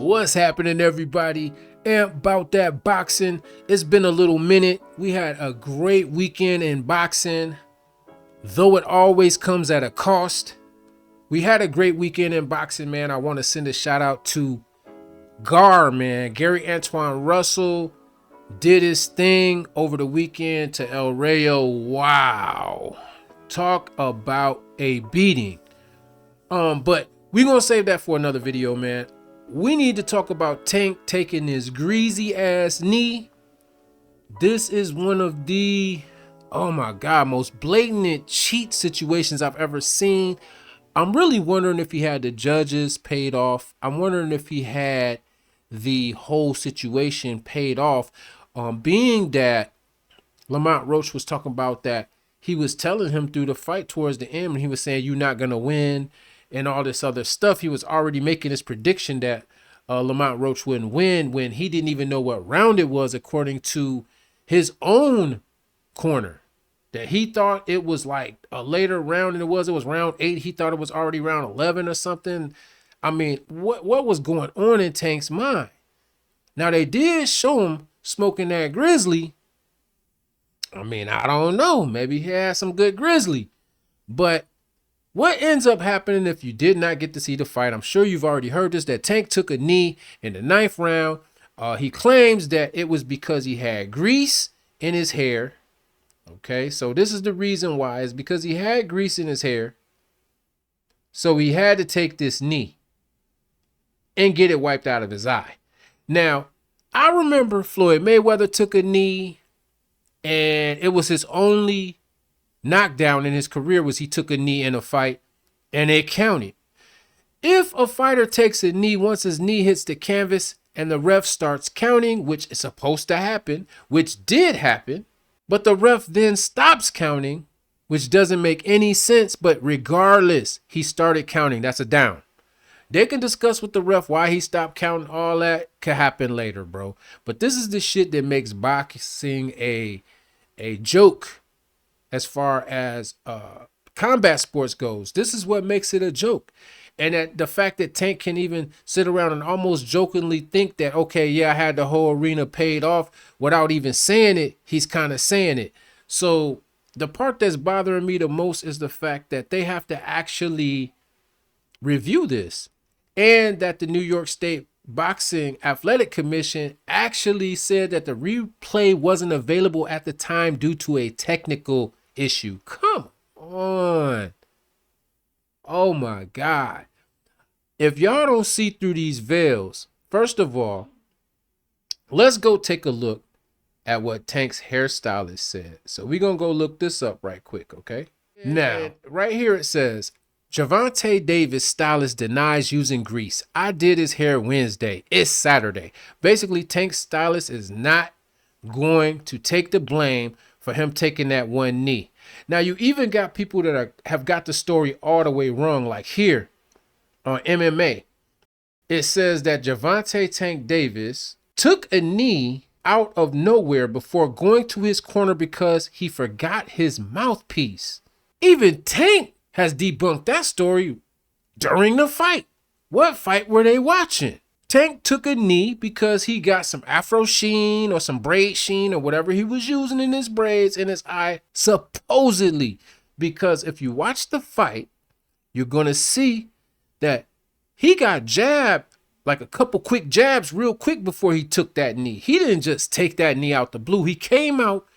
What's happening, everybody? And about that boxing, it's been a little minute. We had a great weekend in boxing, though it always comes at a cost. We had a great weekend in boxing, man. I want to send a shout out to man. Gary Antoine Russell did his thing over the weekend to El Rayo. Wow. Talk about a beating. But we're going to save that for another video, man. We need to talk about Tank taking his greasy ass knee. This is one of the, oh my God, most blatant cheat situations I've ever seen. I'm really wondering if he had the judges paid off. I'm wondering if he had the whole situation paid off. Being that Lamont Roach was talking about that, he was telling him through the fight towards the end, and he was saying, you're not going to win and all this other stuff. He was already making his prediction that Lamont Roach wouldn't win when he didn't even know what round it was, according to his own corner. That he thought it was like a later round than it was. It was round 8. He thought it was already round 11 or something. I mean, what was going on in Tank's mind? Now, they did show him smoking that Grizzly. I mean, I don't know. Maybe he had some good Grizzly. But what ends up happening if you did not get to see the fight? I'm sure you've already heard this, that Tank took a knee in the 9th round. He claims that it was because he had grease in his hair. Okay, so this is the reason why. It's because he had grease in his hair. So he had to take this knee and get it wiped out of his eye. Now, I remember Floyd Mayweather took a knee, and it was his only knockdown in his career was he took a knee in a fight, and it counted. If a fighter takes a knee, once his knee hits the canvas and the ref starts counting, which is supposed to happen, which did happen, but the ref then stops counting, which doesn't make any sense, but regardless, he started counting. That's a down. They can discuss with the ref why he stopped counting. All that could happen later, bro. But this is the shit that makes boxing a joke as far as combat sports goes. This is what makes it a joke. And that the fact that Tank can even sit around and almost jokingly think that, okay, yeah, I had the whole arena paid off without even saying it. He's kind of saying it. So the part that's bothering me the most is the fact that they have to actually review this, and that the New York State Boxing Athletic Commission actually said that the replay wasn't available at the time due to a technical issue. Come on. Oh my God. If y'all don't see through these veils, first of all, let's go take a look at what Tank's hairstylist said. So we're going to go look this up right quick, okay? Now, right here it says, Gervonta Davis stylist denies using grease. I did his hair Wednesday. It's Saturday. Basically, Tank's stylist is not going to take the blame for him taking that one knee. Now, you even got people that have got the story all the way wrong. Like here on MMA, it says that Gervonta Tank Davis took a knee out of nowhere before going to his corner because he forgot his mouthpiece. Even Tank has debunked that story during the fight. What fight were they watching? Tank took a knee because he got some afro sheen or some braid sheen or whatever he was using in his braids in his eye, supposedly. Because if you watch the fight, you're going to see that he got jabbed, like a couple quick jabs real quick before he took that knee. He didn't just take that knee out the blue. He came out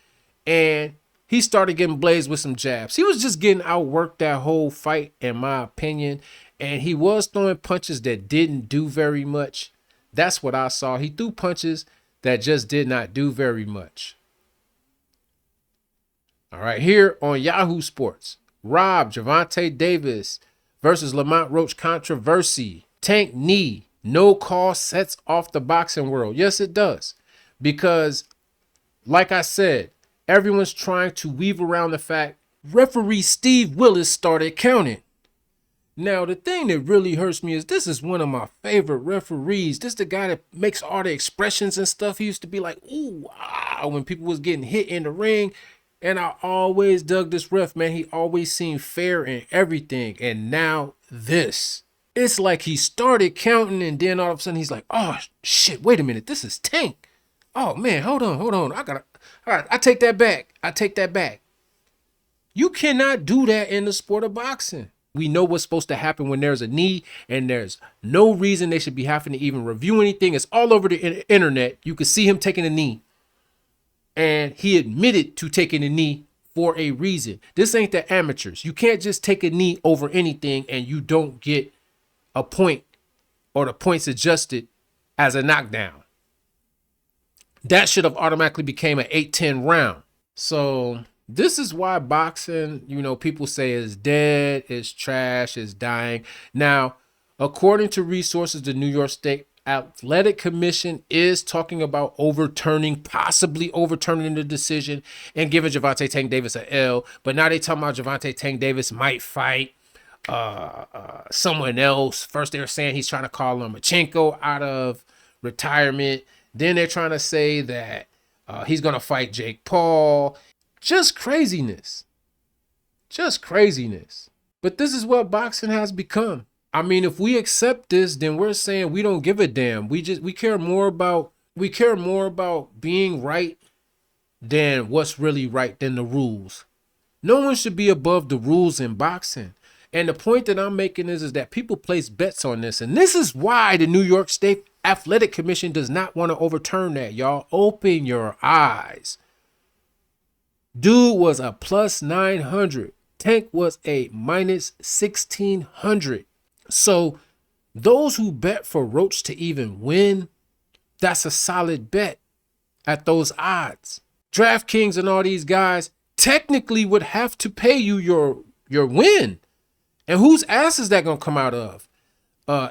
and he started getting blazed with some jabs. He was just getting outworked that whole fight, in my opinion. And he was throwing punches that didn't do very much. That's what I saw. He threw punches that just did not do very much. All right, here on Yahoo Sports, Gervonta Davis versus Lamont Roach controversy. Tank knee, no call sets off the boxing world. Yes, it does. Because, like I said, everyone's trying to weave around the fact referee Steve Willis started counting. Now, the thing that really hurts me is this is one of my favorite referees. This is the guy that makes all the expressions and stuff. He used to be like, ooh, ah, when people was getting hit in the ring. And I always dug this ref, man. He always seemed fair in everything. And now this. It's like he started counting and then all of a sudden he's like, oh shit, wait a minute, this is Tank. Oh man, hold on. All right, I take that back. I take that back. You cannot do that in the sport of boxing. We know what's supposed to happen when there's a knee, and there's no reason they should be having to even review anything. It's all over the internet. You can see him taking a knee, and he admitted to taking a knee for a reason. This ain't the amateurs. You can't just take a knee over anything and you don't get a point or the points adjusted as a knockdown. That should have automatically became an 8-10 round. So this is why boxing, people say is dead, is trash, is dying. Now, according to resources, the New York State Athletic Commission is talking about possibly overturning the decision and giving Gervonta Tank Davis an L. But now they talking about Gervonta Tank Davis might fight someone else. First they were saying he's trying to call Lomachenko out of retirement. Then they're trying to say that he's going to fight Jake Paul. Just craziness. But this is what boxing has become. I mean, if we accept this, then we're saying we don't give a damn. We care more about being right than what's really right than the rules. No one should be above the rules in boxing. And the point that I'm making is that people place bets on this. And this is why the New York State Athletic Commission does not want to overturn that, y'all. Open your eyes. Dude was a plus 900. Tank was a minus 1600. So those who bet for Roach to even win, that's a solid bet at those odds. DraftKings and all these guys technically would have to pay you your win. And whose ass is that going to come out of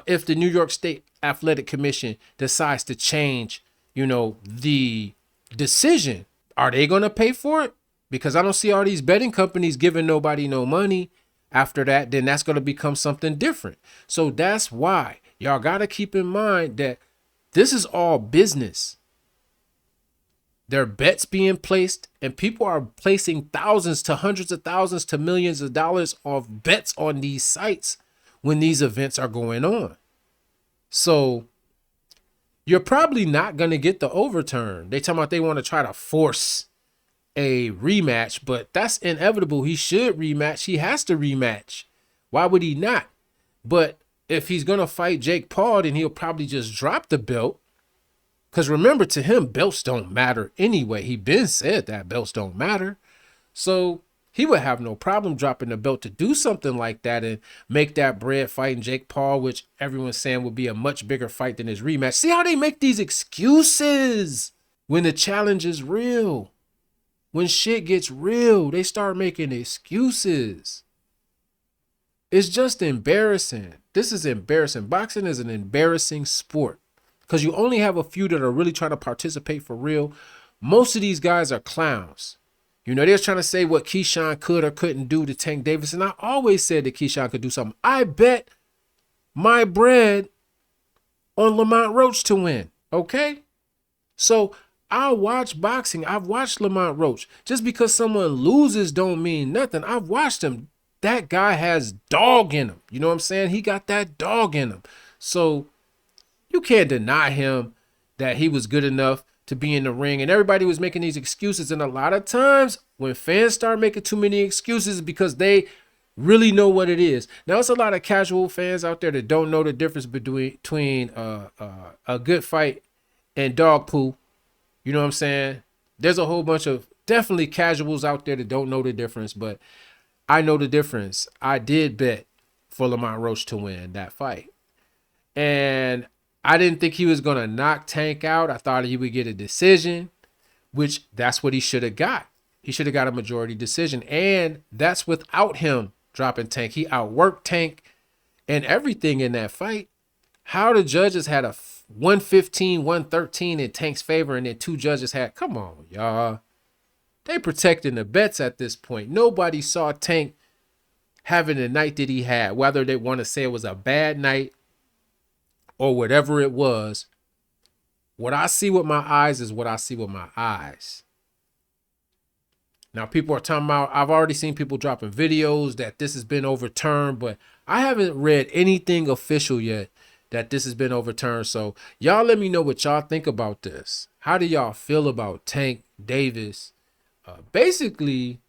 if the New York State Athletic Commission decides to change, the decision? Are they going to pay for it? Because I don't see all these betting companies giving nobody no money after that. Then that's going to become something different. So that's why y'all got to keep in mind that this is all business. There are bets being placed, and people are placing thousands to hundreds of thousands to millions of dollars of bets on these sites when these events are going on. So you're probably not going to get the overturn. They talking about they want to try to force a rematch, but that's inevitable. He should rematch. He has to rematch. Why would he not? But if he's going to fight Jake Paul, then he'll probably just drop the belt. Because remember, to him, belts don't matter anyway. He been said that belts don't matter. So he would have no problem dropping the belt to do something like that and make that bread fighting Jake Paul, which everyone's saying would be a much bigger fight than his rematch. See how they make these excuses when the challenge is real. When shit gets real, they start making excuses. It's just embarrassing. This is embarrassing. Boxing is an embarrassing sport. Because you only have a few that are really trying to participate for real. Most of these guys are clowns. They're trying to say what Keyshawn could or couldn't do to Tank Davis. And I always said that Keyshawn could do something. I bet my bread on Lamont Roach to win. Okay? So I'll watch boxing. I've watched Lamont Roach. Just because someone loses don't mean nothing. I've watched him. That guy has dog in him. You know what I'm saying? He got that dog in him. So you can't deny him that he was good enough to be in the ring. And everybody was making these excuses. And a lot of times when fans start making too many excuses because they really know what it is. Now, it's a lot of casual fans out there that don't know the difference between a good fight and dog poo. You know what I'm saying? There's a whole bunch of definitely casuals out there that don't know the difference. But I know the difference. I did bet for Lamont Roach to win that fight. And I didn't think he was going to knock Tank out. I thought he would get a decision, which that's what he should have got. He should have got a majority decision. And that's without him dropping Tank. He outworked Tank and everything in that fight. How the judges had a 115, 113 in Tank's favor, and then two judges had, come on, y'all. They protecting the bets at this point. Nobody saw Tank having the night that he had, whether they want to say it was a bad night or whatever it was. What I see with my eyes is what I see with my eyes. Now people are talking about, I've already seen people dropping videos that this has been overturned, but I haven't read anything official yet that this has been overturned. So y'all let me know what y'all think about this. How do y'all feel about Tank Davis basically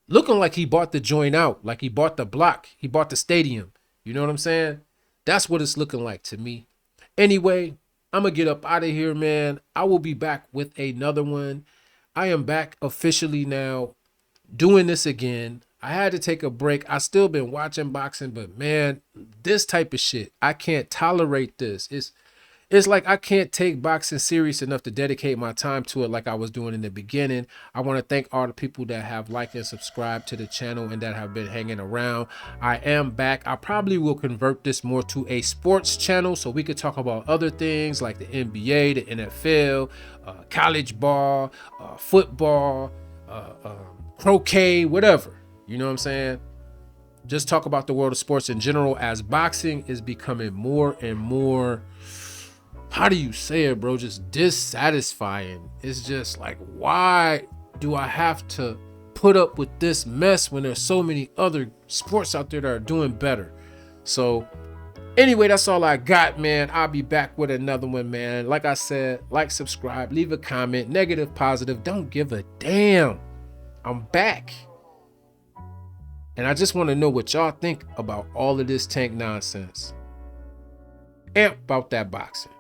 looking like he bought the joint out, like he bought the block, he bought the stadium? You know what I'm saying? That's what it's looking like to me. Anyway, I'm gonna get up out of here, man. I will be back with another one. I am back officially now doing this again. I had to take a break. I still been watching boxing, but man, this type of shit, I can't tolerate this. It's like I can't take boxing serious enough to dedicate my time to it like I was doing in the beginning. I want to thank all the people that have liked and subscribed to the channel and that have been hanging around. I am back. I probably will convert this more to a sports channel so we could talk about other things like the NBA, the NFL, college ball, football, croquet, whatever. You know what I'm saying? Just talk about the world of sports in general, as boxing is becoming more and more, how do you say it, bro? Just dissatisfying. It's just like, why do I have to put up with this mess when there's so many other sports out there that are doing better? So anyway, that's all I got, man. I'll be back with another one, man. Like I said, like, subscribe, leave a comment, negative, positive, don't give a damn. I'm back. And I just want to know what y'all think about all of this Tank nonsense and about that boxing.